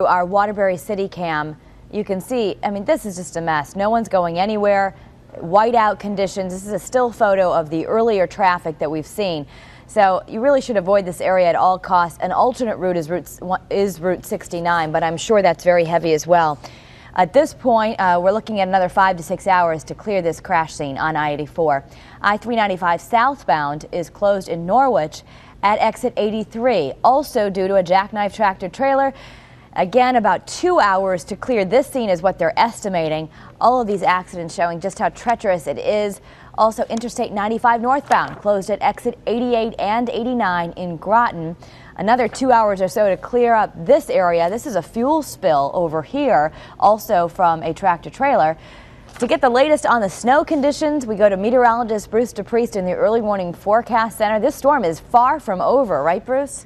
Our Waterbury City Cam, you can see, I mean, this is just a mess. No one's going anywhere. Whiteout conditions. This is a still photo of the earlier traffic that we've seen. So you really should avoid this area at all costs. An alternate route is Route 69, but I'm sure that's very heavy as well. At this point, we're looking at another 5 to 6 hours to clear this crash scene on I-84. I-395 southbound is closed in Norwich at exit 83, also due to a jackknife tractor trailer. Again, about 2 hours to clear this scene is what they're estimating. All of these accidents showing just how treacherous it is. Also, Interstate 95 northbound closed at exit 88 and 89 in Groton. Another 2 hours or so to clear up this area. This is a fuel spill over here, also from a tractor trailer. To get the latest on the snow conditions, we go to meteorologist Bruce DePrest in the Early Warning Forecast Center. This storm is far from over, right, Bruce?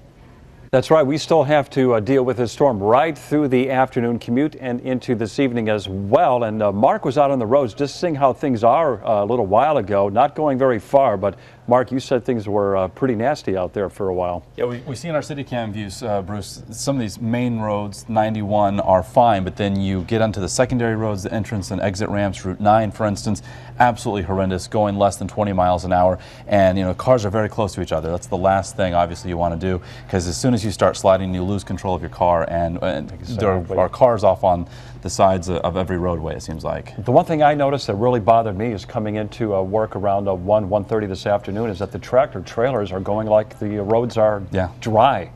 That's right. We still have to deal with this storm right through the afternoon commute and into this evening as well. And Mark was out on the roads just seeing how things are a little while ago, not going very far. But Mark, you said things were pretty nasty out there for a while. Yeah, we see in our city cam views, Bruce, some of these main roads, 91, are fine, but then you get onto the secondary roads, the entrance and exit ramps, Route 9, for instance, absolutely horrendous, going less than 20 miles an hour. And, you know, cars are very close to each other. That's the last thing, obviously, you want to do, because as soon as you start sliding, you lose control of your car, and there are cars off on the sides of every roadway, it seems like. The one thing I noticed that really bothered me is coming into work around 1:30 this afternoon is that the tractor trailers are going like the roads are dry.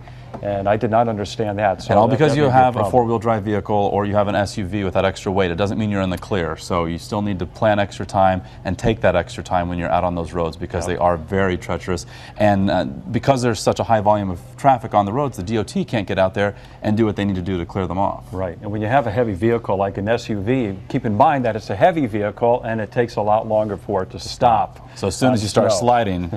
And I did not understand that. So and all because you have a four-wheel drive vehicle or you have an SUV with that extra weight, it doesn't mean you're in the clear. So you still need to plan extra time and take that extra time when you're out on those roads, because they are very treacherous. And because there's such a high volume of traffic on the roads, the DOT can't get out there and do what they need to do to clear them off. Right. And when you have a heavy vehicle like an SUV, keep in mind that it's a heavy vehicle and it takes a lot longer for it to stop. So as soon as you start sliding.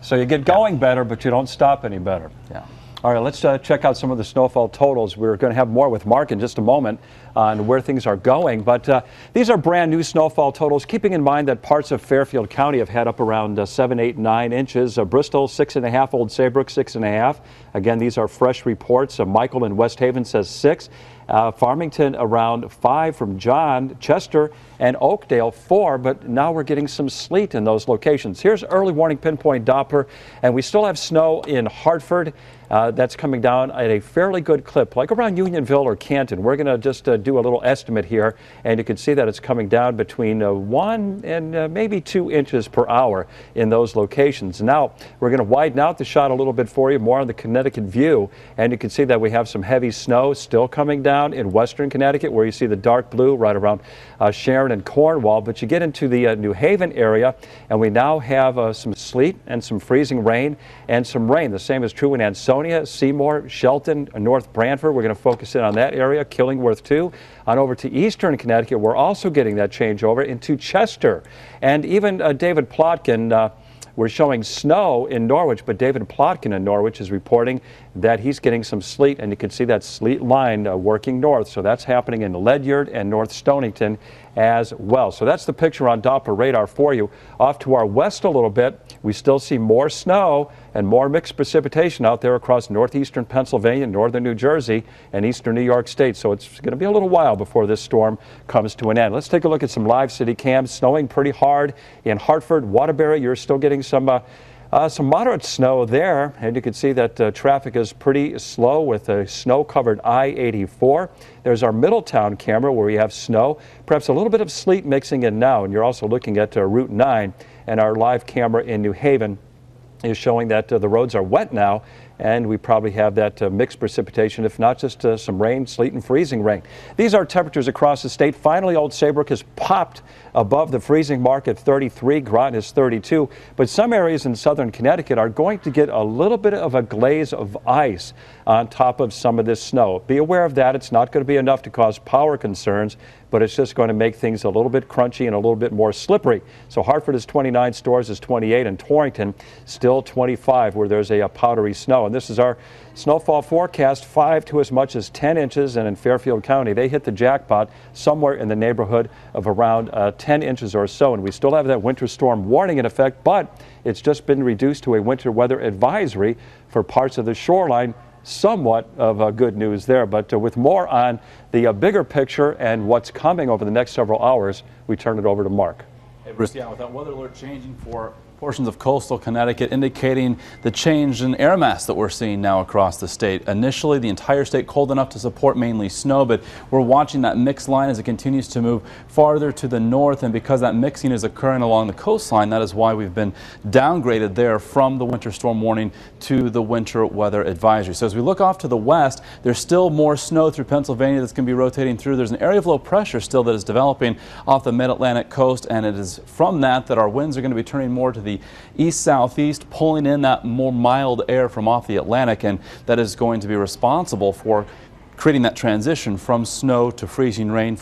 So you get going better, but you don't stop any better. Yeah. All right, let's check out some of the snowfall totals. We're going to have more with Mark in just a moment on where things are going. But these are brand new snowfall totals, keeping in mind that parts of Fairfield County have had up around 7, 8, 9 inches. Bristol, 6.5. Old Saybrook, 6.5. Again, these are fresh reports. Michael in West Haven says 6. Farmington around 5 from John. Chester and Oakdale 4, but now we're getting some sleet in those locations. Here's early warning pinpoint Doppler, and we still have snow in Hartford. That's coming down at a fairly good clip, like around Unionville or Canton. We're going to just do a little estimate here, and you can see that it's coming down between 1 and maybe 2 inches per hour in those locations. Now, we're going to widen out the shot a little bit for you, more on the Connecticut view, and you can see that we have some heavy snow still coming down in western Connecticut, where you see the dark blue right around Sharon and Cornwall. But you get into the New Haven area, and we now have some sleet and some freezing rain and some rain. The same is true in Ansonia, Seymour, Shelton, North Branford. We're going to focus in on that area, Killingworth too. On over to eastern Connecticut, we're also getting that changeover into Chester. And even David Plotkin, we're showing snow in Norwich, but David Plotkin in Norwich is reporting that he's getting some sleet, and you can see that sleet line working north. So that's happening in Ledyard and North Stonington as well. So that's the picture on Doppler radar for you. Off to our west a little bit, we still see more snow and more mixed precipitation out there across northeastern Pennsylvania, northern New Jersey, and eastern New York State. So it's going to be a little while before this storm comes to an end. Let's take a look at some live city cams. Snowing pretty hard in Hartford, Waterbury. You're still getting some moderate snow there, and you can see that traffic is pretty slow with a snow-covered I-84. There's our Middletown camera where we have snow, perhaps a little bit of sleet mixing in now, and you're also looking at Route 9, and our live camera in New Haven is showing that the roads are wet now, and we probably have that mixed precipitation, if not just some rain, sleet, and freezing rain. These are temperatures across the state. Finally, Old Saybrook has popped above the freezing mark at 33. Groton is 32. But some areas in southern Connecticut are going to get a little bit of a glaze of ice on top of some of this snow. Be aware of that. It's not going to be enough to cause power concerns, but it's just going to make things a little bit crunchy and a little bit more slippery. So Hartford is 29, Storrs is 28, and Torrington still 25, where there's a powdery snow. And this is our snowfall forecast, 5 to as much as 10 inches, and in Fairfield County, they hit the jackpot somewhere in the neighborhood of around 10 inches or so. And we still have that winter storm warning in effect, but it's just been reduced to a winter weather advisory for parts of the shoreline somewhat of good news there. But with more on the bigger picture and what's coming over the next several hours, we turn it over to Mark. Hey, Bruce, with that weather alert changing for portions of coastal Connecticut, indicating the change in air mass that we're seeing now across the state. Initially, the entire state cold enough to support mainly snow, but we're watching that mixed line as it continues to move farther to the north, and because that mixing is occurring along the coastline, that is why we've been downgraded there from the winter storm warning to the winter weather advisory. So as we look off to the west, there's still more snow through Pennsylvania that's going to be rotating through. There's an area of low pressure still that is developing off the mid-Atlantic coast, and it is from that our winds are going to be turning more to the east-southeast, pulling in that more mild air from off the Atlantic, and that is going to be responsible for creating that transition from snow to freezing rain,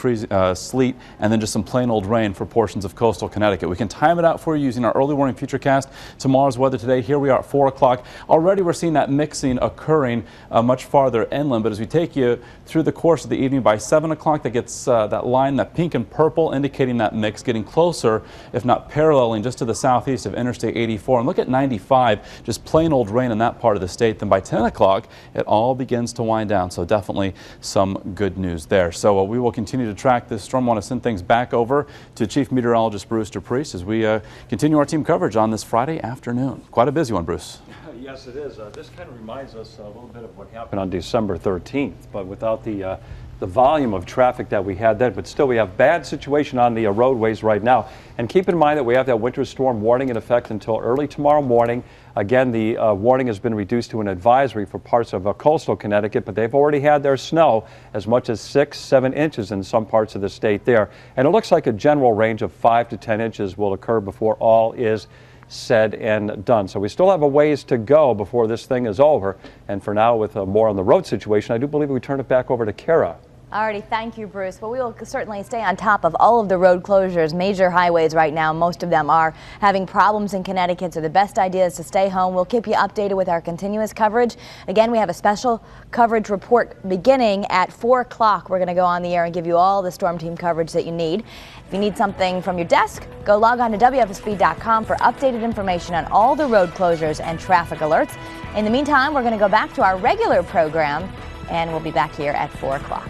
sleet, and then just some plain old rain for portions of coastal Connecticut. We can time it out for you using our early warning futurecast. Tomorrow's weather today, here we are at 4 o'clock. Already we're seeing that mixing occurring much farther inland, but as we take you through the course of the evening, by 7 o'clock, that gets that line, that pink and purple, indicating that mix getting closer, if not paralleling, just to the southeast of Interstate 84. And look at 95, just plain old rain in that part of the state. Then by 10 o'clock, it all begins to wind down. So definitely some good news there. So we will continue to track this storm. I want to send things back over to Chief Meteorologist Bruce DePrest as we continue our team coverage on this Friday afternoon. Quite a busy one, Bruce. Yes, it is. This kind of reminds us a little bit of what happened on December 13th, but without the volume of traffic that we had then. But still, we have bad situation on the roadways right now. And keep in mind that we have that winter storm warning in effect until early tomorrow morning. Again, the warning has been reduced to an advisory for parts of coastal Connecticut, but they've already had their snow as much as 6-7 inches in some parts of the state there. And it looks like a general range of 5 to 10 inches will occur before all is said and done. So we still have a ways to go before this thing is over. And for now, with more on the road situation, I do believe we turn it back over to Kara. Alrighty, thank you, Bruce. Well, we will certainly stay on top of all of the road closures, major highways right now. Most of them are having problems in Connecticut, so the best idea is to stay home. We'll keep you updated with our continuous coverage. Again, we have a special coverage report beginning at 4 o'clock. We're going to go on the air and give you all the storm team coverage that you need. If you need something from your desk, go log on to WFSB.com for updated information on all the road closures and traffic alerts. In the meantime, we're going to go back to our regular program, and we'll be back here at 4 o'clock.